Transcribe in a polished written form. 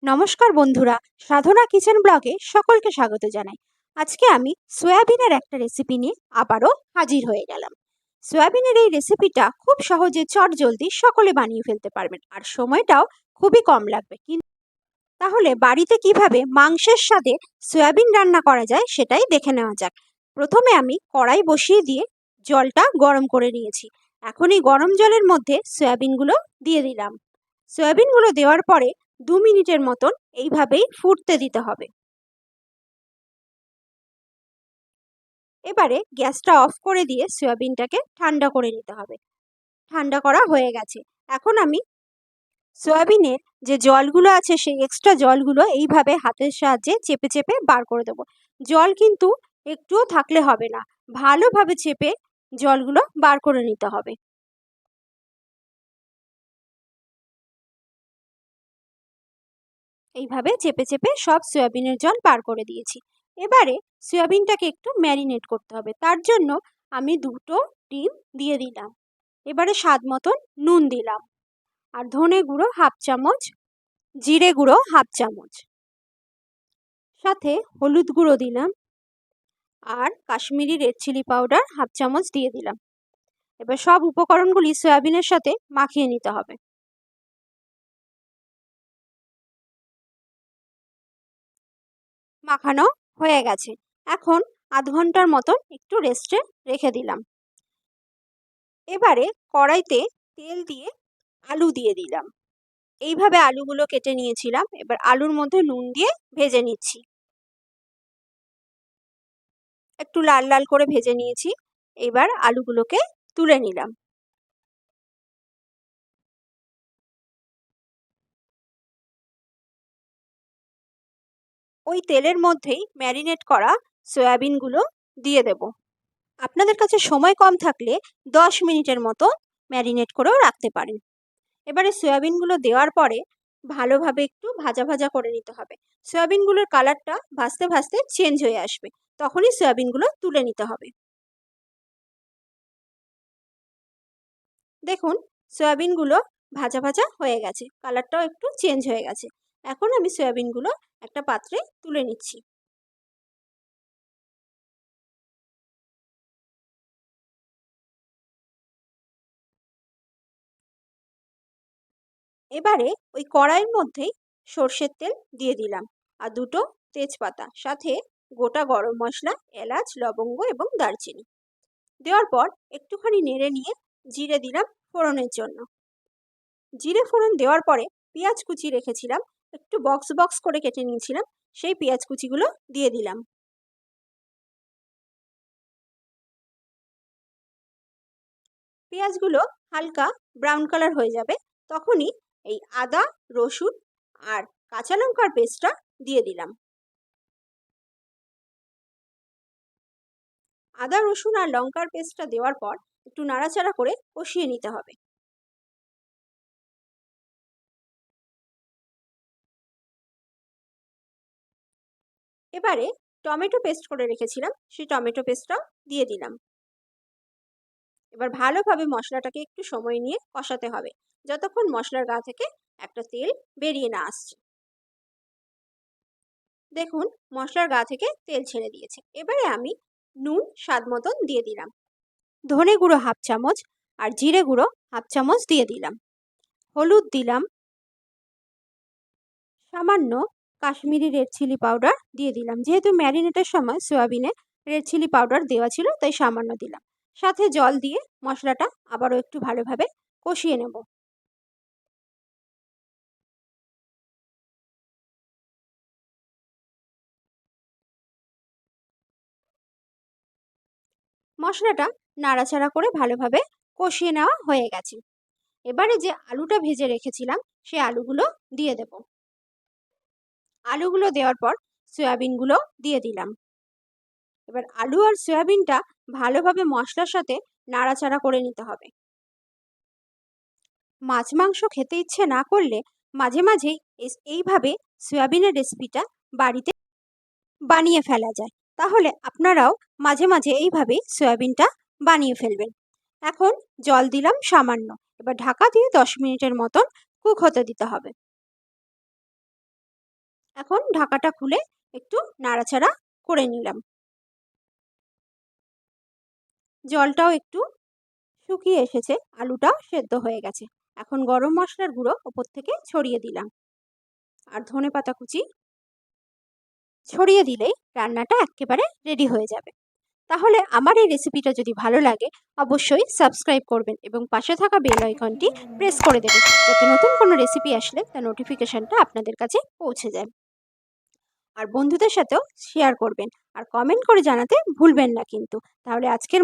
নমস্কার বন্ধুরা, সাধনা কিচেন ব্লগে সকলকে স্বাগত জানাই। আজকে আমি সয়াবিনের একটা রেসিপি নিয়ে আবারও হাজির হয়ে গেলাম। সয়াবিনের এই রেসিপিটা খুব সহজে চটজলদি সকলে বানিয়ে ফেলতে পারবেন, আর সময়টাও খুবই কম লাগবে। কিন্তু তাহলে বাড়িতে কিভাবে মাংসের সাথে সয়াবিন রান্না করা যায় সেটাই দেখে নেওয়া যাক। প্রথমে আমি কড়াই বসিয়ে দিয়ে জলটা গরম করে নিয়েছি। এখন এই গরম জলের মধ্যে সয়াবিনগুলো দিয়ে দিলাম। সয়াবিনগুলো দেওয়ার পরে 2 মিনিটের মতন এইভাবেই ফুটতে দিতে হবে। এবারে গ্যাসটা অফ করে দিয়ে সয়াবিনটাকে ঠান্ডা করে নিতে হবে। ঠান্ডা করা হয়ে গেছে। এখন আমি সয়াবিনের যে জলগুলো আছে সেই এক্সট্রা জলগুলো এইভাবে হাতের সাহায্যে চেপে চেপে বার করে দেবো। জল কিন্তু একটুও থাকলে হবে না, ভালোভাবে চেপে জলগুলো বার করে নিতে হবে। এইভাবে চেপে চেপে সব সয়াবিনের জল বার করে দিয়েছি। এবারে সয়াবিনটাকে একটু ম্যারিনেট করতে হবে। তার জন্য আমি 2টো ডিম দিয়ে দিলাম। এবারে স্বাদ মতন নুন দিলাম, আর ধনে গুঁড়ো হাফ চামচ, জিরে গুঁড়ো হাফ চামচ, সাথে হলুদ গুঁড়ো দিলাম, আর Kashmiri red chilli powder half চামচ দিয়ে দিলাম। এবার সব উপকরণগুলি সয়াবিনের সাথে মাখিয়ে নিতে হবে। মাখানো হয়ে গেছে। এখন আধ ঘন্টার মতন একটু রেস্টে রেখে দিলাম। এবারে কড়াইতে তেল দিয়ে আলু দিয়ে দিলাম। এইভাবে আলুগুলো কেটে নিয়েছিলাম। এবার আলুর মধ্যে নুন দিয়ে ভেজে নিচ্ছি। একটু লাল লাল করে ভেজে নিয়েছি। এবার আলুগুলোকে তুলে নিলাম। ওই তেলের মধ্যেই ম্যারিনেট করা সয়াবিনগুলো দিয়ে দেব। আপনাদের কাছে সময় কম থাকলে 10 মিনিটের মতো ম্যারিনেট করেও রাখতে পারেন। এবারে সয়াবিনগুলো দেওয়ার পরে ভালোভাবে একটু ভাজা ভাজা করে নিতে হবে। সয়াবিনগুলোর কালারটা ভাজতে ভাজতে চেঞ্জ হয়ে আসবে, তখনই সয়াবিনগুলো তুলে নিতে হবে। দেখুন, সয়াবিনগুলো ভাজা ভাজা হয়ে গেছে, কালারটাও একটু চেঞ্জ হয়ে গেছে। এখন আমি সয়াবিনগুলো একটা পাত্রে তুলে নিচ্ছি। এবারে ওই কড়াইয়ের মধ্যেই সর্ষের তেল দিয়ে দিলাম, আর 2টো তেজপাতা, সাথে গোটা গরম মশলা, এলাচ, লবঙ্গ এবং দারচিনি দেওয়ার পর একটুখানি নেড়ে নিয়ে জিরে দিলাম ফোড়নের জন্য। জিরে ফোড়ন দেওয়ার পরে পেঁয়াজ কুচি রেখেছিলাম, একটু বক্স বক্স করে কেটে নিয়েছিলাম, সেই পেঁয়াজ কুচিগুলো দিয়ে দিলাম। পেঁয়াজগুলো হালকা ব্রাউন কালার হয়ে যাবে, তখনই এই আদা, রসুন আর কাঁচা লঙ্কার পেস্টটা দিয়ে দিলাম। আদা, রসুন আর লঙ্কার পেস্টটা দেওয়ার পর একটু নাড়াচাড়া করে কষিয়ে নিতে হবে। এবারে টমেটো পেস্ট করে রেখেছিলাম, সেই টমেটো পেস্টটাও দিয়ে দিলাম। এবার ভালোভাবে মশলাটাকে একটু সময় নিয়ে কষাতে হবে, যতক্ষণ মশলার গা থেকে একটা তেল বেরিয়ে না আসছে। দেখুন, মশলার গা থেকে তেল ছেড়ে দিয়েছে। এবারে আমি নুন স্বাদ মতন দিয়ে দিলাম। ধনে গুঁড়ো হাফ চামচ আর জিরে গুঁড়ো হাফ চামচ দিয়ে দিলাম। হলুদ দিলাম। সামান্য কাশ্মীরি রেড চিলি পাউডার দিয়ে দিলাম। যেহেতু ম্যারিনেটের সময় সয়াবিনে রেড চিলি পাউডার দেওয়া ছিল, তাই সামান্য দিলাম। সাথে জল দিয়ে মশলাটা আবারও একটু ভালোভাবে কষিয়ে নেব। মশলাটা নাড়াচাড়া করে ভালোভাবে কষিয়ে নেওয়া হয়ে গেছে। এবারে যে আলুটা ভেজে রেখেছিলাম সেই আলুগুলো দিয়ে দেব। আলুগুলো দেওয়ার পর সয়াবিনগুলো দিয়ে দিলাম। এবার আলু আর সয়াবিনটা ভালোভাবে মশলার সাথে নাড়াচাড়া করে নিতে হবে। মাছ মাংস খেতে ইচ্ছে না করলে মাঝে মাঝেই এইভাবে সয়াবিনের রেসিপিটা বাড়িতে বানিয়ে ফেলা যায়। তাহলে আপনারাও মাঝে মাঝে এইভাবেই সয়াবিনটা বানিয়ে ফেলবেন। এখন জল দিলাম সামান্য। এবার ঢাকা দিয়ে 10 মিনিটের মতন কুক হতে দিতে হবে। এখন ঢাকাটা খুলে একটু নাড়াচাড়া করে নিলাম। জলটাও একটু শুকিয়ে এসেছে, আলুটাও সেদ্ধ হয়ে গেছে। এখন গরম মশলার গুঁড়ো ওপর থেকে ছড়িয়ে দিলাম, আর ধনেপাতা কুচি ছড়িয়ে দিলেই রান্নাটা একেবারে রেডি হয়ে যাবে। তাহলে আমার এই রেসিপিটা যদি ভালো লাগে অবশ্যই সাবস্ক্রাইব করবেন এবং পাশে থাকা বেল আইকনটি প্রেস করে দেবেন, যাতে নতুন কোনো রেসিপি আসলে তার নোটিফিকেশনটা আপনাদের কাছে পৌঁছে যায়। আর বন্ধুদের সাথেও শেয়ার করবেন, আর কমেন্ট করে জানাতে ভুলবেন না কিন্তু। তাহলে আজকের